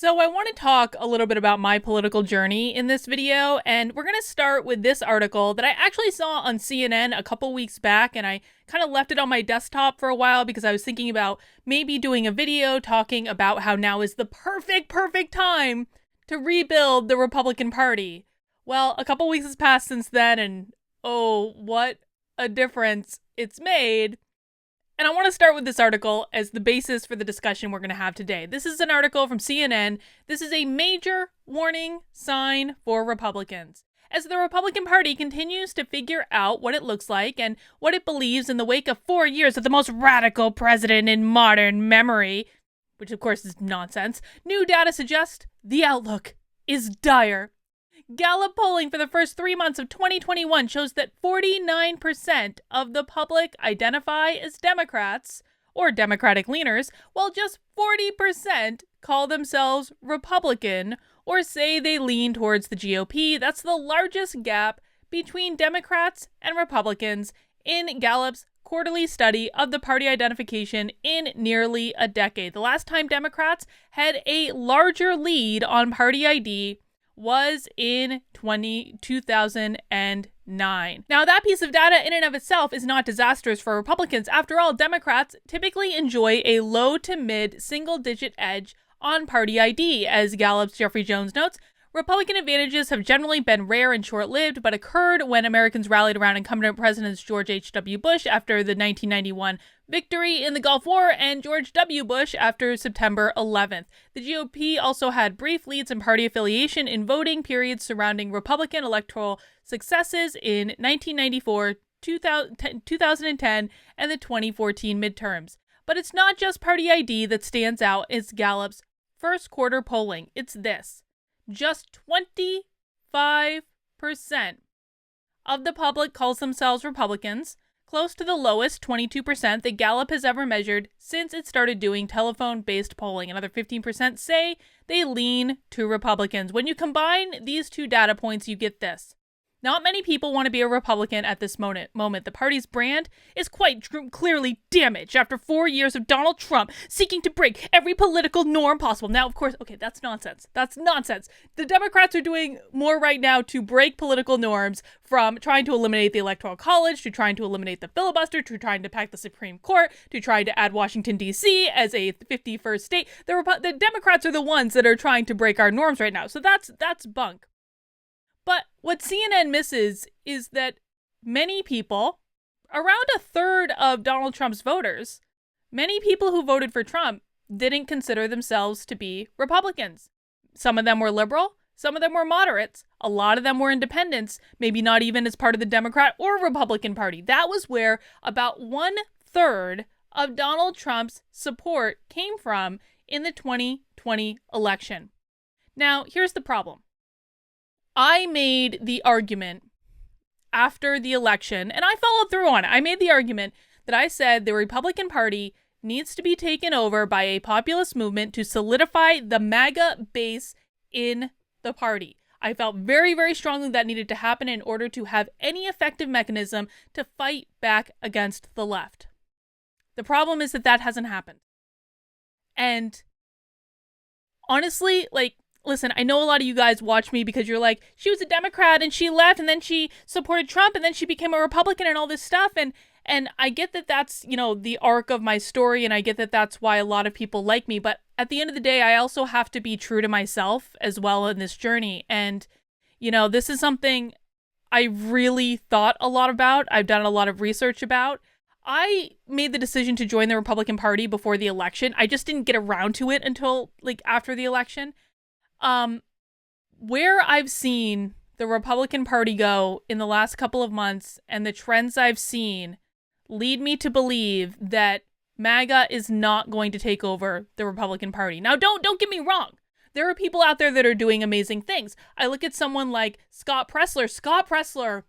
So I want to talk a little bit about my political journey in this video, and we're going to start with this article that I actually saw on CNN a couple weeks back, and I kind of left it on my desktop for a while because I was thinking about maybe doing a video talking about how now is the perfect time to rebuild the Republican Party. Well, a couple weeks has passed since then, and oh, what a difference it's made. And I want to start with this article as the basis for the discussion we're going to have today. This is an article from CNN. This is a major warning sign for Republicans. As the Republican Party continues to figure out what it looks like and what it believes in the wake of 4 years of the most radical president in modern memory, which of course is nonsense, new data suggests the outlook is dire. Gallup polling for the first 3 months of 2021 shows that 49% of the public identify as Democrats or Democratic leaners, while just 40% call themselves Republican or say they lean towards the GOP. That's the largest gap between Democrats and Republicans in Gallup's quarterly study of the party identification in nearly a decade. The last time Democrats had a larger lead on party ID was in 2009. Now, that piece of data in and of itself is not disastrous for Republicans. After all, Democrats typically enjoy a low to mid single-digit edge on party ID. As Gallup's Jeffrey Jones notes, Republican advantages have generally been rare and short-lived, but occurred when Americans rallied around incumbent presidents George H.W. Bush after the 1991 victory in the Gulf War and George W. Bush after September 11th. The GOP also had brief leads in party affiliation in voting periods surrounding Republican electoral successes in 1994, 2010, and the 2014 midterms. But it's not just party ID that stands out as Gallup's first quarter polling. It's this. Just 25% of the public calls themselves Republicans, close to the lowest 22% that Gallup has ever measured since it started doing telephone-based polling. Another 15% say they lean to Republicans. When you combine these two data points, you get this. Not many people want to be a Republican at this moment. The party's brand is quite clearly damaged after 4 years of Donald Trump seeking to break every political norm possible. Now, of course, okay, that's nonsense. That's nonsense. The Democrats are doing more right now to break political norms, from trying to eliminate the Electoral College, to trying to eliminate the filibuster, to trying to pack the Supreme Court, to trying to add Washington, D.C. as a 51st state. The Democrats are the ones that are trying to break our norms right now. So that's bunk. But what CNN misses is that many people, around a third of Donald Trump's voters, many people who voted for Trump didn't consider themselves to be Republicans. Some of them were liberal, some of them were moderates, a lot of them were independents, maybe not even as part of the Democrat or Republican Party. That was where about 1/3 of Donald Trump's support came from in the 2020 election. Now, here's the problem. I made the argument after the election, and I followed through on it. I made the argument that I said the Republican Party needs to be taken over by a populist movement to solidify the MAGA base in the party. I felt very, very strongly that needed to happen in order to have any effective mechanism to fight back against the left. The problem is that hasn't happened. And honestly, listen, I know a lot of you guys watch me because you're like, she was a Democrat and she left and then she supported Trump and then she became a Republican and all this stuff. And I get that that's, the arc of my story, and I get that that's why a lot of people like me. But at the end of the day, I also have to be true to myself as well in this journey. And, this is something I really thought a lot about. I've done a lot of research about. I made the decision to join the Republican Party before the election. I just didn't get around to it until after the election. Where I've seen the Republican Party go in the last couple of months and the trends I've seen lead me to believe that MAGA is not going to take over the Republican Party. Now, don't get me wrong. There are people out there that are doing amazing things. I look at someone like Scott Presler. Scott Presler,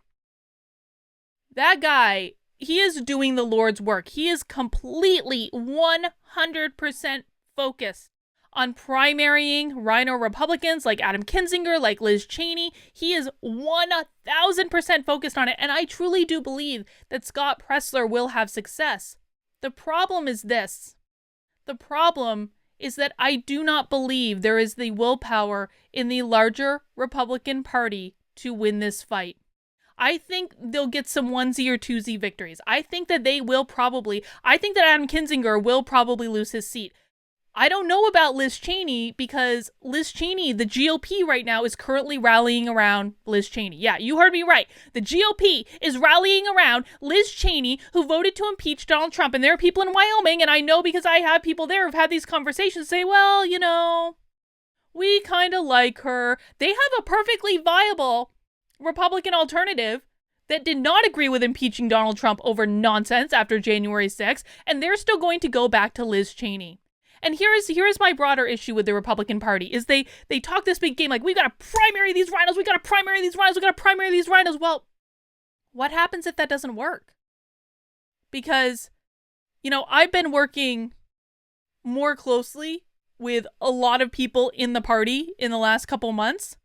that guy, he is doing the Lord's work. He is completely 100% focused on primarying RINO Republicans like Adam Kinzinger, like Liz Cheney. He is 1,000% focused on it, and I truly do believe that Scott Presler will have success. The problem is this. The problem is that I do not believe there is the willpower in the larger Republican Party to win this fight. I think they'll get some onesie or twosie victories. I think that Adam Kinzinger will probably lose his seat. I don't know about Liz Cheney because Liz Cheney, the GOP right now, is currently rallying around Liz Cheney. Yeah, you heard me right. The GOP is rallying around Liz Cheney, who voted to impeach Donald Trump. And there are people in Wyoming, and I know because I have people there who've had these conversations, say, well, we kind of like her. They have a perfectly viable Republican alternative that did not agree with impeaching Donald Trump over nonsense after January 6th, and they're still going to go back to Liz Cheney. And here is my broader issue with the Republican Party, is they talk this big game like, we got to primary these RINOs, we got to primary these RINOs, we got to primary these RINOs. Well, what happens if that doesn't work? Because, I've been working more closely with a lot of people in the party in the last couple months.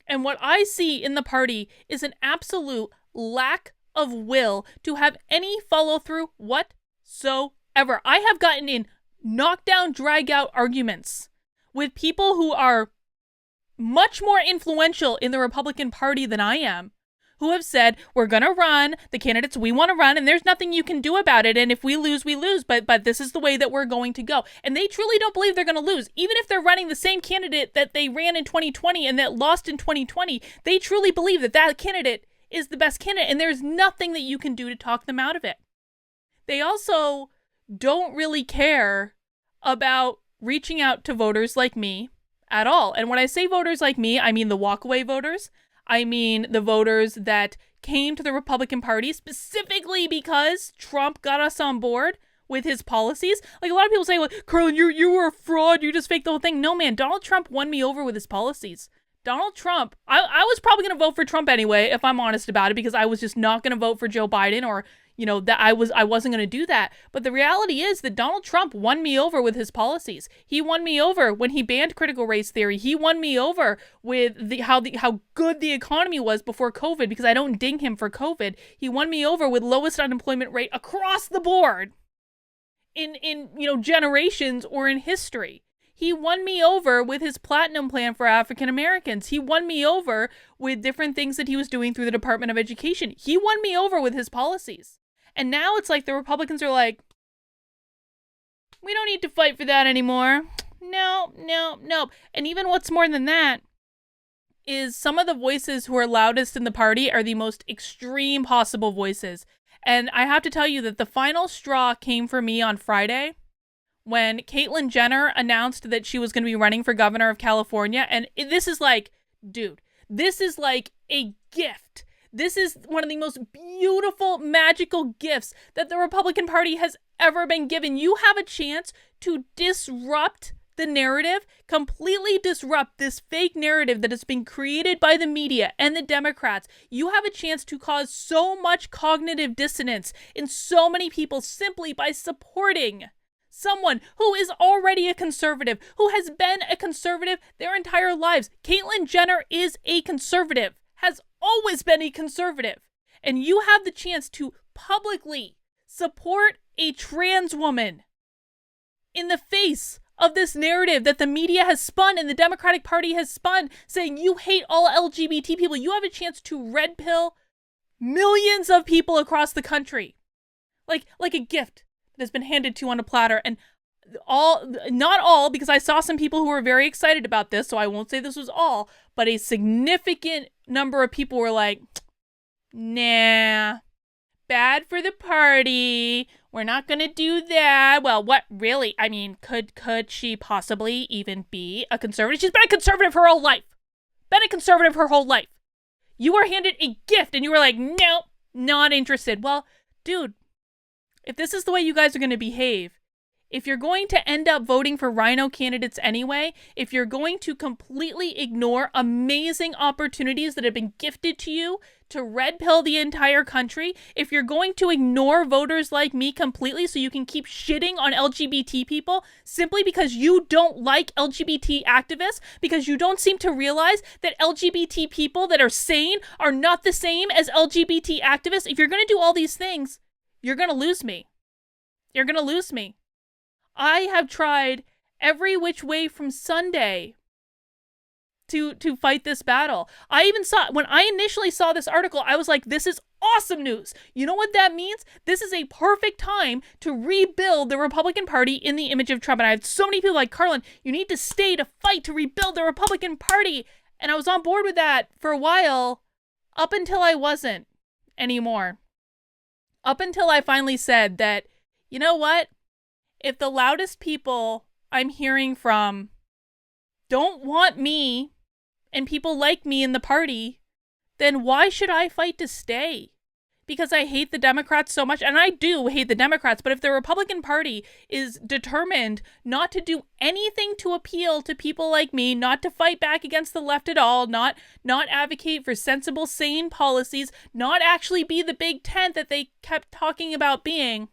And what I see in the party is an absolute lack of will to have any follow through whatsoever. I have gotten in knockdown, drag out arguments with people who are much more influential in the Republican Party than I am, who have said, we're going to run the candidates we want to run, and there's nothing you can do about it, and if we lose, we lose, but this is the way that we're going to go. And they truly don't believe they're going to lose. Even if they're running the same candidate that they ran in 2020 and that lost in 2020, they truly believe that candidate is the best candidate, and there's nothing that you can do to talk them out of it. They also don't really care about reaching out to voters like me at all. And when I say voters like me, I mean the walkaway voters. I mean the voters that came to the Republican Party specifically because Trump got us on board with his policies. Like, a lot of people say, well, Carlin, you were a fraud, you just faked the whole thing. No, man, Donald Trump won me over with his policies. Donald Trump, I was probably going to vote for Trump anyway, if I'm honest about it, because I was just not going to vote for Joe Biden, or that I wasn't going to do that. But the reality is that Donald Trump won me over with his policies. He won me over when he banned critical race theory. He won me over with how good the economy was before COVID, because I don't ding him for COVID. He won me over with lowest unemployment rate across the board in generations or in history. He won me over with his platinum plan for African Americans. He won me over with different things that he was doing through the Department of Education. He won me over with his policies. And now it's like the Republicans are like, we don't need to fight for that anymore. No. And even what's more than that is some of the voices who are loudest in the party are the most extreme possible voices. And I have to tell you that the final straw came for me on Friday, when Caitlyn Jenner announced that she was going to be running for governor of California. And this is like, dude, this is like a gift. This is one of the most beautiful, magical gifts that the Republican Party has ever been given. You have a chance to disrupt the narrative, completely disrupt this fake narrative that has been created by the media and the Democrats. You have a chance to cause so much cognitive dissonance in so many people simply by supporting someone who is already a conservative, who has been a conservative their entire lives. Caitlyn Jenner is a conservative, has always been a conservative. And you have the chance to publicly support a trans woman in the face of this narrative that the media has spun and the Democratic Party has spun, saying you hate all LGBT people. You have a chance to red pill millions of people across the country. Like a gift that has been handed to you on a platter. And not all, because I saw some people who were very excited about this, so I won't say this was all, but a significant number of people were like, nah, bad for the party. We're not going to do that. Well, what really? I mean, could she possibly even be a conservative? She's been a conservative her whole life. You were handed a gift and you were like, nope, not interested. Well, dude, if this is the way you guys are going to behave, if you're going to end up voting for RINO candidates anyway, if you're going to completely ignore amazing opportunities that have been gifted to you to red pill the entire country, if you're going to ignore voters like me completely so you can keep shitting on LGBT people simply because you don't like LGBT activists, because you don't seem to realize that LGBT people that are sane are not the same as LGBT activists, if you're going to do all these things, you're going to lose me. I have tried every which way from Sunday to fight this battle. I even saw, when I initially saw this article, I was like, this is awesome news. You know what that means? This is a perfect time to rebuild the Republican Party in the image of Trump. And I had so many people like, Carlin, you need to stay to fight to rebuild the Republican Party. And I was on board with that for a while, up until I wasn't anymore. Up until I finally said that, you know what? If the loudest people I'm hearing from don't want me and people like me in the party, then why should I fight to stay? Because I hate the Democrats so much, and I do hate the Democrats, but if the Republican Party is determined not to do anything to appeal to people like me, not to fight back against the left at all, not advocate for sensible, sane policies, not actually be the big tent that they kept talking about being,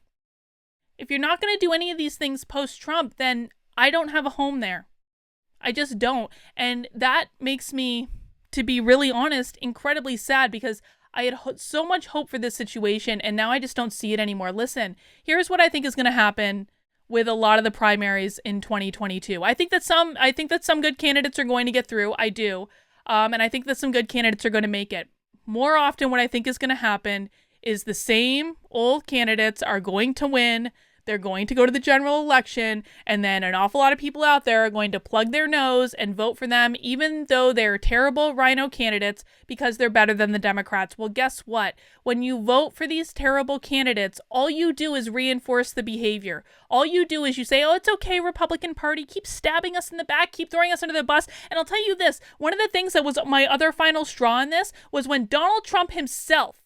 if you're not going to do any of these things post-Trump, then I don't have a home there. I just don't. And that makes me, to be really honest, incredibly sad, because I had so much hope for this situation, and now I just don't see it anymore. Listen, here's what I think is going to happen with a lot of the primaries in 2022. I think that some good candidates are going to get through. I do. And I think that some good candidates are going to make it. More often, what I think is going to happen is the same old candidates are going to win. They're going to go to the general election, and then an awful lot of people out there are going to plug their nose and vote for them, even though they're terrible RINO candidates, because they're better than the Democrats. Well, guess what? When you vote for these terrible candidates, all you do is reinforce the behavior. All you do is you say, oh, it's okay, Republican Party, keep stabbing us in the back, keep throwing us under the bus. And I'll tell you this, one of the things that was my other final straw in this was when Donald Trump himself,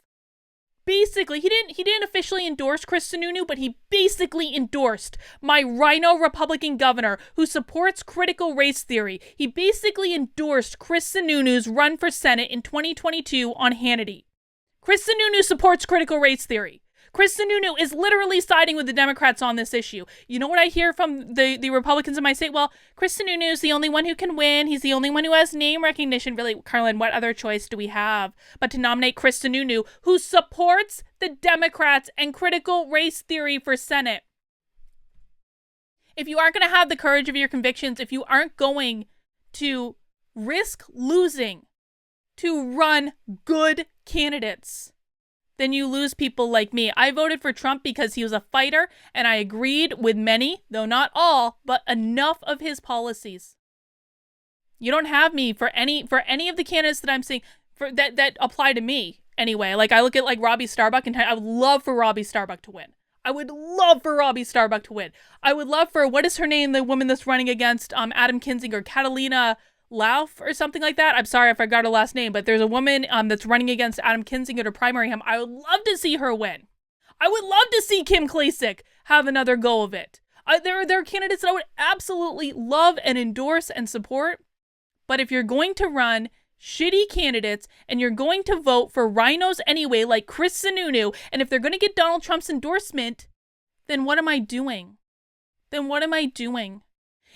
basically, he didn't officially endorse Chris Sununu, but he basically endorsed my RINO Republican governor who supports critical race theory. He basically endorsed Chris Sununu's run for Senate in 2022 on Hannity. Chris Sununu supports critical race theory. Chris Sununu is literally siding with the Democrats on this issue. You know what I hear from the Republicans in my state? Well, Chris Sununu is the only one who can win. He's the only one who has name recognition. Really, Carlin, what other choice do we have but to nominate Chris Sununu, who supports the Democrats and critical race theory for Senate? If you aren't going to have the courage of your convictions, if you aren't going to risk losing to run good candidates, then you lose people like me. I voted for Trump because he was a fighter, and I agreed with many, though not all, but enough of his policies. You don't have me for any of the candidates that I'm seeing for that apply to me anyway. Like, I look at like Robbie Starbuck, and I would love for Robbie Starbuck to win. I would love for Robbie Starbuck to win. I would love for, what is her name, the woman that's running against Adam Kinzinger, Catalina Lauf or something like that. I'm sorry if I got her last name, but there's a woman that's running against Adam Kinzinger to primary him. I would love to see her win. I would love to see Kim Klacik have another go of it. There are candidates that I would absolutely love and endorse and support. But if you're going to run shitty candidates and you're going to vote for RINOs anyway, like Chris Sununu, and if they're going to get Donald Trump's endorsement, then what am I doing?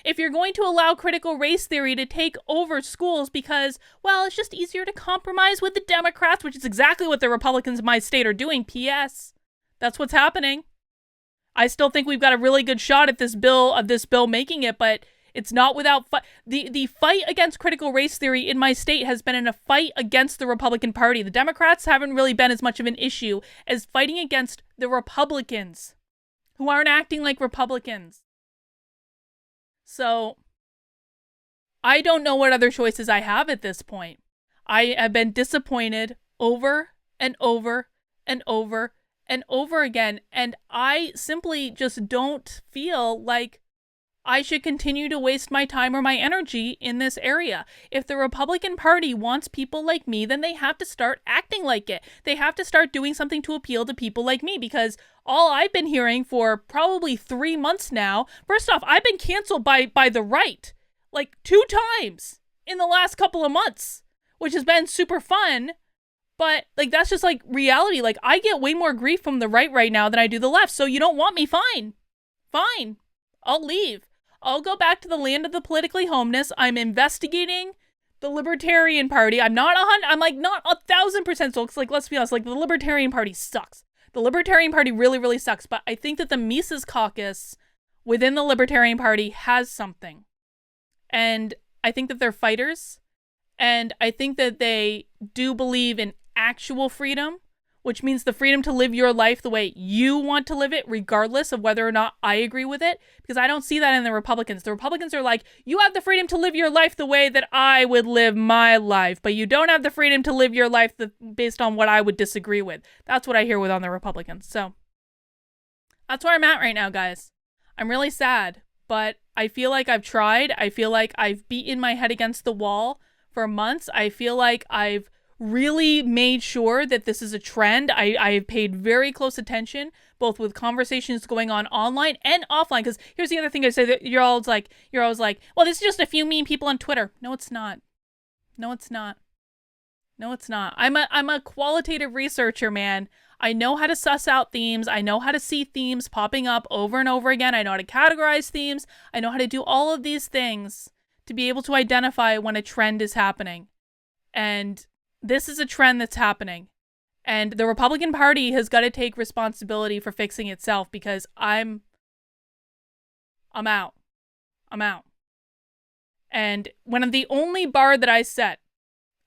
If you're going to allow critical race theory to take over schools because, well, it's just easier to compromise with the Democrats, which is exactly what the Republicans in my state are doing. P.S. That's what's happening. I still think we've got a really good shot at this bill making it, but it's not without the fight against critical race theory in my state has been in a fight against the Republican Party. The Democrats haven't really been as much of an issue as fighting against the Republicans who aren't acting like Republicans. So, I don't know what other choices I have at this point. I have been disappointed over and over and over and over again, and I simply just don't feel like I should continue to waste my time or my energy in this area. If the Republican Party wants people like me, then they have to start acting like it. They have to start doing something to appeal to people like me, because all I've been hearing for probably 3 months now, first off, I've been canceled by the right like 2 times in the last couple of months, which has been super fun. But like, that's just like reality. Like, I get way more grief from the right now than I do the left. So you don't want me? Fine. I'll leave. I'll go back to the land of the politically homeless. I'm investigating the Libertarian Party. I'm not 1,000% sold. Like, let's be honest, like, the Libertarian Party sucks. The Libertarian Party really, really sucks. But I think that the Mises Caucus within the Libertarian Party has something. And I think that they're fighters. And I think that they do believe in actual freedom, which means the freedom to live your life the way you want to live it, regardless of whether or not I agree with it. Because I don't see that in the Republicans. The Republicans are like, you have the freedom to live your life the way that I would live my life, but you don't have the freedom to live your life based on what I would disagree with. That's what I hear on the Republicans. So that's where I'm at right now, guys. I'm really sad, but I feel like I've tried. I feel like I've beaten my head against the wall for months. I feel like I've really made sure that this is a trend. I've paid very close attention, both with conversations going on online and offline. Because here's the other thing I say that you're always like, well, this is just a few mean people on Twitter. No, it's not. No, it's not. No, it's not. I'm a qualitative researcher, man. I know how to suss out themes. I know how to see themes popping up over and over again. I know how to categorize themes. I know how to do all of these things to be able to identify when a trend is happening. And this is a trend that's happening. And the Republican Party has got to take responsibility for fixing itself, because I'm out. I'm out. And one of the only bar that I set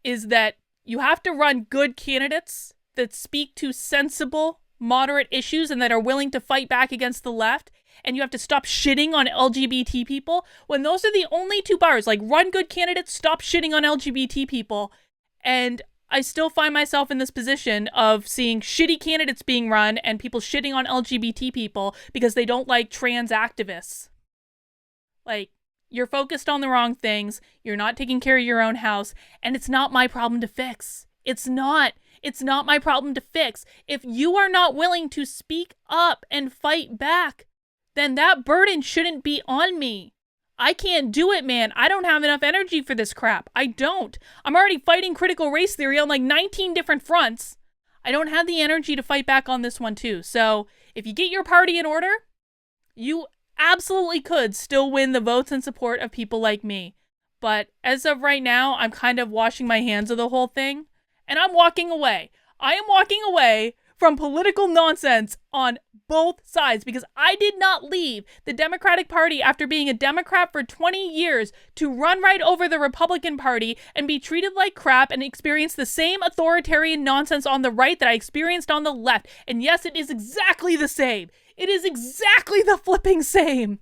is that you have to run good candidates that speak to sensible, moderate issues and that are willing to fight back against the left. And you have to stop shitting on LGBT people. When those are the only two bars, like run good candidates, stop shitting on LGBT people. And I still find myself in this position of seeing shitty candidates being run and people shitting on LGBT people because they don't like trans activists. Like, you're focused on the wrong things. You're not taking care of your own house. And it's not my problem to fix. It's not. It's not my problem to fix. If you are not willing to speak up and fight back, then that burden shouldn't be on me. I can't do it, man. I don't have enough energy for this crap. I don't. I'm already fighting critical race theory on like 19 different fronts. I don't have the energy to fight back on this one too. So if you get your party in order, you absolutely could still win the votes and support of people like me. But as of right now, I'm kind of washing my hands of the whole thing. And I'm walking away. I am walking away from political nonsense on both sides, because I did not leave the Democratic Party after being a Democrat for 20 years to run right over the Republican Party and be treated like crap and experience the same authoritarian nonsense on the right that I experienced on the left. And yes, it is exactly the same. It is exactly the flipping same.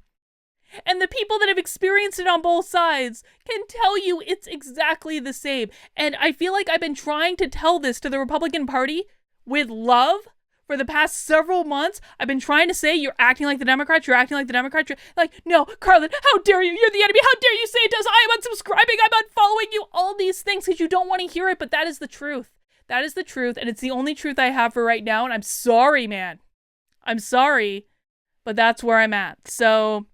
And the people that have experienced it on both sides can tell you it's exactly the same. And I feel like I've been trying to tell this to the Republican Party with love for the past several months. I've been trying to say, you're acting like the Democrats, you're acting like the Democrats. You're like, no, Carlin, how dare you? You're the enemy. How dare you say it does? I am unsubscribing. I'm unfollowing you. All these things because you don't want to hear it, but that is the truth. That is the truth, and it's the only truth I have for right now, and I'm sorry, man. I'm sorry, but that's where I'm at. So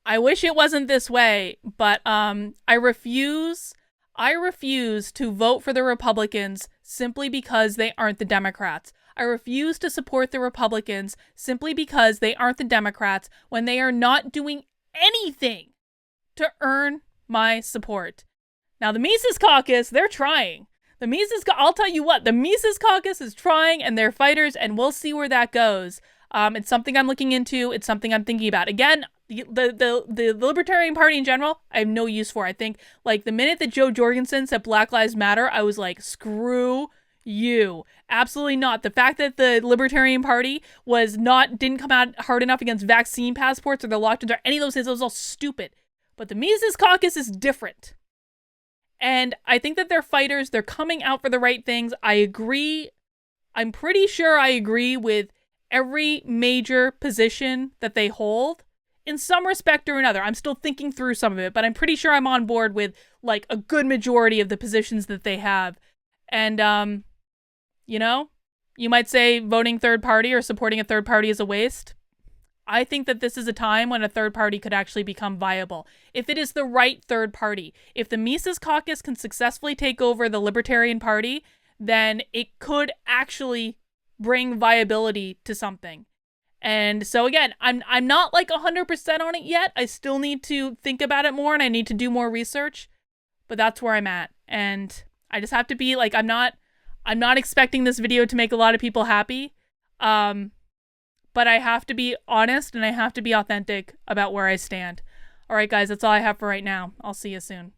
I wish it wasn't this way, but I refuse to vote for the Republicans simply because they aren't the Democrats. I refuse to support the Republicans simply because they aren't the Democrats when they are not doing anything to earn my support. Now, the Mises Caucus, they're trying. I'll tell you what, the Mises Caucus is trying, and they're fighters, and we'll see where that goes. It's something I'm looking into. It's something I'm thinking about. Again, the Libertarian Party in general, I have no use for. I think, like, the minute that Joe Jorgensen said Black Lives Matter, I was like, screw you. Absolutely not. The fact that the Libertarian Party didn't come out hard enough against vaccine passports or the lockdowns or any of those things, it was all stupid. But the Mises Caucus is different. And I think that they're fighters. They're coming out for the right things. I agree. I'm pretty sure I agree with every major position that they hold in some respect or another. I'm still thinking through some of it, but I'm pretty sure I'm on board with like a good majority of the positions that they have. And, you might say voting third party or supporting a third party is a waste. I think that this is a time when a third party could actually become viable. If it is the right third party, if the Mises Caucus can successfully take over the Libertarian Party, then it could actually bring viability to something. And so again, I'm not like 100% on it yet. I still need to think about it more and I need to do more research, but that's where I'm at. And I just have to be like, I'm not expecting this video to make a lot of people happy. but I have to be honest and I have to be authentic about where I stand. All right, guys, that's all I have for right now. I'll see you soon.